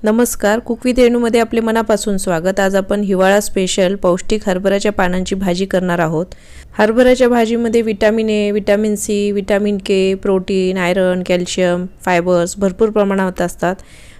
नमस्कार, cook with रेणूमध्ये आपले मनापासून स्वागत। आज आपण हिवाळा स्पेशल पौष्टिक हरभऱ्याच्या पानांची भाजी करणार आहोत। हरभऱ्याच्या भाजीमध्ये vitamin A, vitamin C, vitamin K, protein, iron, calcium, fibres भरपूर प्रमाणात असतात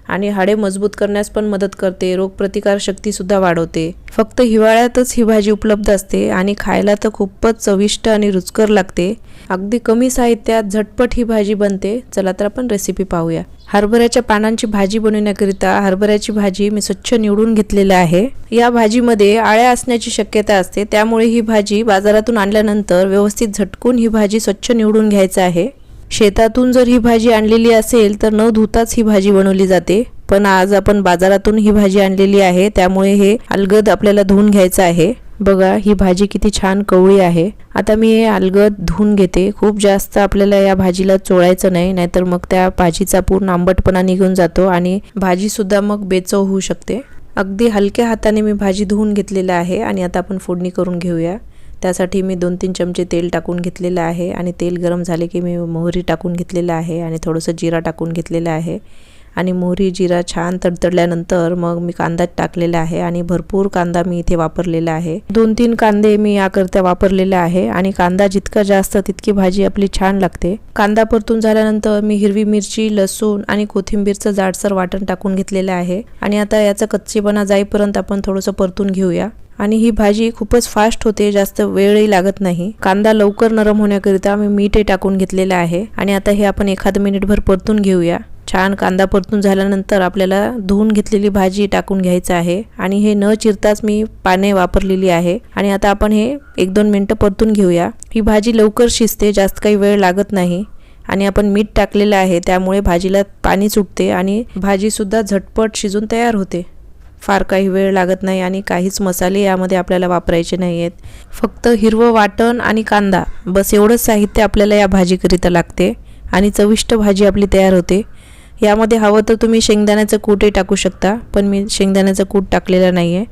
आणि हाडे मजबूत करण्यास पण मदत करते, रोगप्रतिकार शक्ती सुद्धा वाढवते। फक्त हिवाळ्यातच ही भाजी उपलब्ध असते आणि खायला तर खूपच चविष्ट आणि रुचकर लागते। अगदी कमी साहित्यात झटपट ही भाजी बनते। चला तर आपण रेसिपी पाहूया। हरभऱ्याच्या पानांची भाजी बनवण्याकरिता हरभऱ्याची भाजी मी स्वच्छ निवडून घेतलेली आहे। या भाजीमध्ये आळ्या असण्याची शक्यता असते, त्यामुळे ही भाजी बाजारातून आणल्यानंतर व्यवस्थित झटकून ही भाजी स्वच्छ निवडून घ्यायची आहे। शेतातून जर ही भाजी आणलेली असेल तर न धुताच ही भाजी बनवली जाते, पण आज आपण बाजारातून ही भाजी आणलेली आहे, त्यामुळे हे अलगद आपल्याला धुवून घ्यायचं आहे। बघा ही भाजी किती छान कवळी आहे। आता मी हे अलगद धुवून घेते। खूप जास्त आपल्याला या भाजीला चोळायचं नाही, नाहीतर मग त्या भाजीचा पूर्ण आंबटपणा निघून जातो आणि भाजी सुद्धा मग बेचव होऊ शकते। अगदी हलक्या हाताने मी भाजी धुवून घेतलेली आहे आणि आता आपण फोडणी करून घेऊया। त्यासाठी मी 2-3 चमचे तेल टाकून घेतलेले आहे आणि तेल गरम झाले की मी मोहरी टाकून घेतलेला आहे आणि थोडंसं जिरा टाकून घेतलेला आहे आणि मोहरी जिरा छान तडतडल्यानंतर मग मी कांदा टाकलेला आहे आणि भरपूर कांदा मी इथे वापरलेला आहे। 2-3 कांदे मी याकरता वापरलेले आहे आणि कांदा जितका जास्त तितकी भाजी आपली छान लागते। कांदा परतून झाल्यानंतर मी हिरवी मिरची, लसूण आणि कोथिंबीरचं जाडसर वाटण टाकून घेतलेलं आहे आणि आता याचा कच्चेपणा जाईपर्यंत आपण थोडंसं परतून घेऊया। आणि ही भाजी खूपच फास्ट होते, जास्त वेळही लागत नाही। कांदा लवकर नरम होण्याकरिता मी मीठ टाकून घेतलेलं आहे आणि आता हे आपण 1 मिनिटभर परतून घेऊया। छान कांदा परतून झाल्यानंतर आपल्याला धुवून घेतलेली भाजी टाकून घ्यायचं आहे आणि हे न चिरताच मी पाने वापरलेली आहे आणि आता आपण हे 1-2 मिनिटं परतून घेऊया। ही भाजी लवकर शिजते, जास्त काही वेळ लागत नाही आणि आपण मीठ टाकलेलं आहे, त्यामुळे भाजीला पाणी सुटते आणि भाजी सुद्धा झटपट शिजून तयार होते। फार काही वेळ लागत नाही आणि काहीच मसाले यामध्ये आपल्याला वापरायचे नाही आहेत। फक्त हिरवं वाटण आणि कांदा, बस एवढंच साहित्य आपल्याला या भाजीकरिता लागते आणि चविष्ट भाजी आपली तयार होते। यामध्ये हवं तर तुम्ही शेंगदाण्याचं कूटही टाकू शकता, पण मी शेंगदाण्याचं कूट टाकलेलं नाही आहे।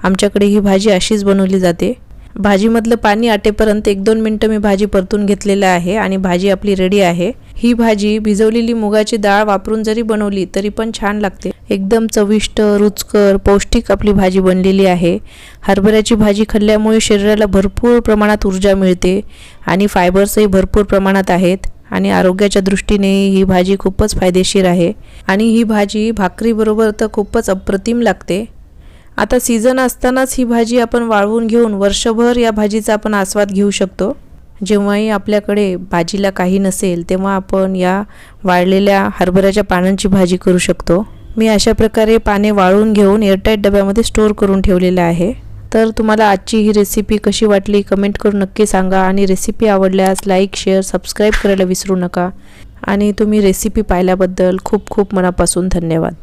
आमच्याकडे ही भाजी अशीच बनवली जाते। भाजीमधलं पाणी आटेपर्यंत 1-2 मिनिटं मी भाजी परतून घेतलेलं आहे आणि भाजी आपली रेडी आहे। ही भाजी भिजवलेली मुगाची डाळ वापरून जरी बनवली तरी पण छान लागते। एकदम चविष्ट, रुचकर, पौष्टिक आपली भाजी बनलेली आहे। हरभऱ्याची भाजी खाल्ल्यामुळे शरीराला भरपूर प्रमाणात ऊर्जा मिळते आणि फायबर्सही भरपूर प्रमाणात आहेत आणि आरोग्याच्या दृष्टीने ही भाजी खूपच फायदेशीर आहे आणि ही भाजी भाकरीबरोबर तर खूपच अप्रतिम लागते। आता सीझन असतानाच ही भाजी आपण वाळवून घेऊन वर्षभर या भाजीचा आपण आस्वाद घेऊ शकतो। जेव्हाही आपल्याकडे भाजीला काही नसेल तेव्हा आपण या वाळलेल्या हरभऱ्याच्या पानांची भाजी करू शकतो। मी अशा प्रकारे पाने वाळवून घेऊन एअरटाईट डब्यामध्ये स्टोअर करून ठेवलेलं आहे। तर तुम्हाला आजची ही रेसिपी कशी वाटली कमेंट करून नक्की सांगा आणि रेसिपी आवडल्यास लाईक, शेअर, सबस्क्राईब करायला विसरू नका आणि तुम्ही रेसिपी पाहिल्याबद्दल खूप खूप मनापासून धन्यवाद।